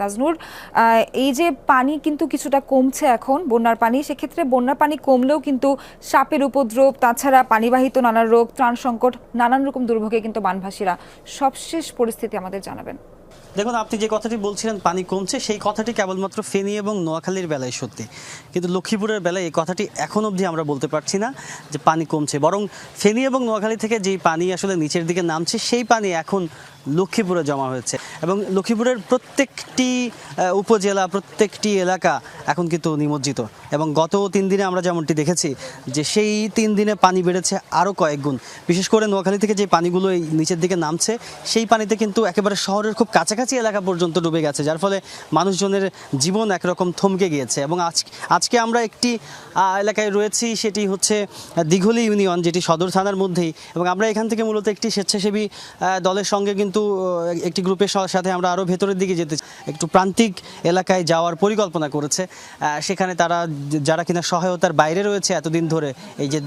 তাজনুর, এই যে পানি কিন্তু কিছুটা কমছে এখন বন্যার পানি, সেক্ষেত্রে বন্যার পানি কমলেও কিন্তু সাপের উপদ্রব, তাছাড়া পানিবাহিত নানা রোগ, ত্রাণ সংকট, নানান রকম দুর্ভোগে কিন্তু বানভাসীরা। সবশেষ পরিস্থিতি আমাদের জানাবেন। দেখুন, আপনি যে কথাটি বলছিলেন পানি কমছে, সেই কথাটি কেবলমাত্র ফেনী এবং নোয়াখালীর বেলায় সত্যি, কিন্তু লক্ষ্মীপুরের বেলায় এই কথাটি এখন অবধি আমরা বলতে পারছি না যে পানি কমছে। বরং ফেনী এবং নোয়াখালী থেকে যেই পানি আসলে নিচের দিকে নামছে, সেই পানি এখন লক্ষ্মীপুরে জমা হয়েছে এবং লক্ষ্মীপুরের প্রত্যেকটি উপজেলা, প্রত্যেকটি এলাকা এখন কিন্তু নিমজ্জিত। এবং গত 3 দিনে আমরা যেমনটি দেখেছি যে সেই 3 দিনে পানি বেড়েছে আরও কয়েক গুণ। বিশেষ করে নোয়াখালী থেকে যে পানিগুলো এই নিচের দিকে নামছে, সেই পানিতে কিন্তু একেবারে শহরের খুব কাছাকাছি এলাকা পর্যন্ত ডুবে গেছে, যার ফলে মানুষজনের জীবন একরকম থমকে গিয়েছে। এবং আজকে আমরা একটি এলাকায় রয়েছি, সেটি হচ্ছে দিঘলি ইউনিয়ন, যেটি সদর থানার মধ্যেই। এবং আমরা এখান থেকে মূলত একটি স্বেচ্ছাসেবী দলের সঙ্গে কিন্তু একটি গ্রুপের সাথে আমরা আরও ভেতরের দিকে যেতে, একটু প্রান্তিক এলাকায় যাওয়ার পরিকল্পনা করেছে। সেখানে তারা যারা কিনা সহায়তার বাইরে রয়েছে এতদিন ধরে, এই যে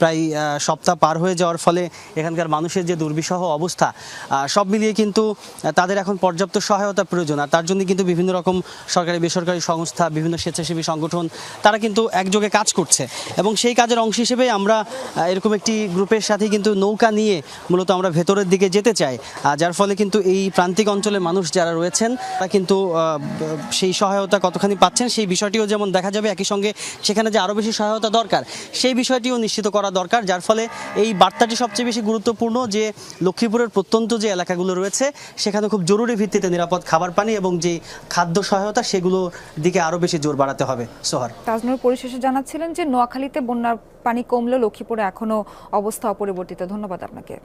প্রায় সপ্তাহ পার হয়ে যাওয়ার ফলে এখানকার মানুষের যে দুর্বিষহ অবস্থা, সব মিলিয়ে কিন্তু তাদের এখন পর্যাপ্ত সহায়তা প্রয়োজন। আর তার জন্য কিন্তু বিভিন্ন রকম সরকারি বেসরকারি সংস্থা, বিভিন্ন স্বেচ্ছাসেবী সংগঠন, তারা কিন্তু একযোগে কাজ করছে। এবং সেই কাজের অংশ হিসেবে আমরা এরকম একটি গ্রুপের সাথে কিন্তু নৌকা নিয়ে মূলত আমরা ভেতরের দিকে যেতে চাই, যার ফলে কিন্তু এই প্রান্তিক অঞ্চলের মানুষ যারা রয়েছেন তারা কিন্তু সেই সহায়তা কতখানি পাচ্ছেন সেই বিষয়টিও যেমন দেখা যাবে, একই সঙ্গে সেখানে যে আরও বেশি সহায়তা দরকার সেই বিষয়টিও নিশ্চিত করা দরকার। যার ফলে এই বার্তাটি সবচেয়ে বেশি গুরুত্বপূর্ণ যে লক্ষ্মীপুরের প্রত্যন্ত যে এলাকাগুলো রয়েছে সেখানে খুব জরুরি ভিত্তিতে নিরাপদ খাবার পানি এবং যে খাদ্য সহায়তা, সেগুলোর দিকে আরও বেশি জোর বাড়াতে হবে। সোহার, তাজনুর পরিশেষে জানাচ্ছিলেন যে নোয়াখালীতে বন্যার পানি কমলেও লক্ষ্মীপুরে এখনো অবস্থা অপরিবর্তিত। ধন্যবাদ আপনাকে।